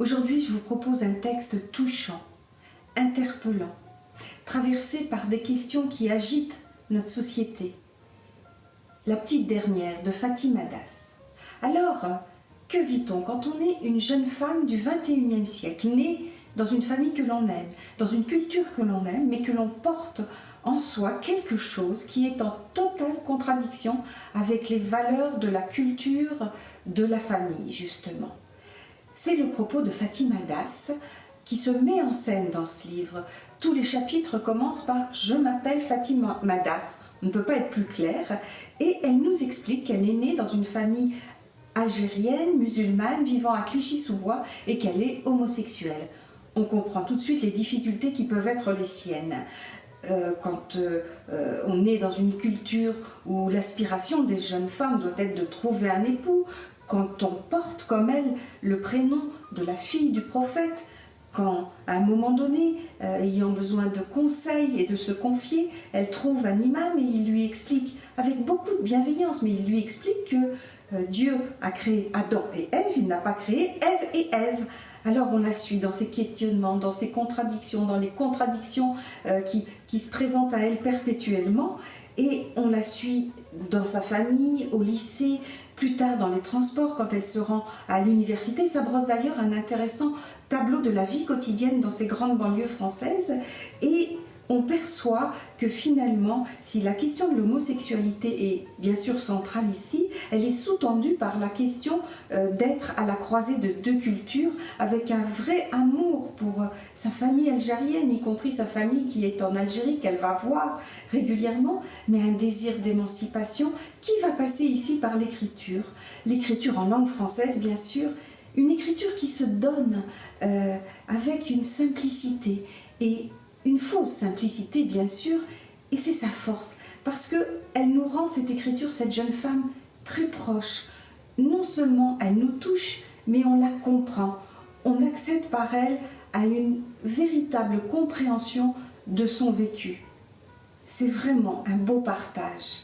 Aujourd'hui, je vous propose un texte touchant, interpellant, traversé par des questions qui agitent notre société. La petite dernière de Fatima Das. Alors, que vit-on quand on est une jeune femme du XXIe siècle, née dans une famille que l'on aime, dans une culture que l'on aime, mais que l'on porte en soi quelque chose qui est en totale contradiction avec les valeurs de la culture de la famille, justement. C'est le propos de Fatima Das qui se met en scène dans ce livre. Tous les chapitres commencent par « Je m'appelle Fatima Das ». On ne peut pas être plus clair. Et elle nous explique qu'elle est née dans une famille algérienne, musulmane, vivant à Clichy-sous-Bois et qu'elle est homosexuelle. On comprend tout de suite les difficultés qui peuvent être les siennes. Quand on est dans une culture où l'aspiration des jeunes femmes doit être de trouver un époux, quand on porte comme elle le prénom de la fille du prophète, quand à un moment donné, ayant besoin de conseils et de se confier, elle trouve un imam et il lui explique, avec beaucoup de bienveillance, mais il lui explique que Dieu a créé Adam et Ève, il n'a pas créé Ève et Ève. Alors on la suit dans ses questionnements, dans ses contradictions, dans les contradictions qui se présentent à elle perpétuellement, et on la suit dans sa famille, au lycée, plus tard dans les transports quand elle se rend à l'université. Ça brosse d'ailleurs un intéressant tableau de la vie quotidienne dans ces grandes banlieues françaises, et on perçoit que finalement, si la question de l'homosexualité est bien sûr centrale ici, elle est sous-tendue par la question d'être à la croisée de deux cultures, avec un vrai amour pour sa famille algérienne, y compris sa famille qui est en Algérie, qu'elle va voir régulièrement, mais un désir d'émancipation qui va passer ici par l'écriture. L'écriture en langue française, bien sûr, une écriture qui se donne avec une simplicité et une fausse simplicité, bien sûr, et c'est sa force, parce qu'elle nous rend, cette écriture, cette jeune femme, très proche. Non seulement elle nous touche, mais on la comprend. On accède par elle à une véritable compréhension de son vécu. C'est vraiment un beau partage.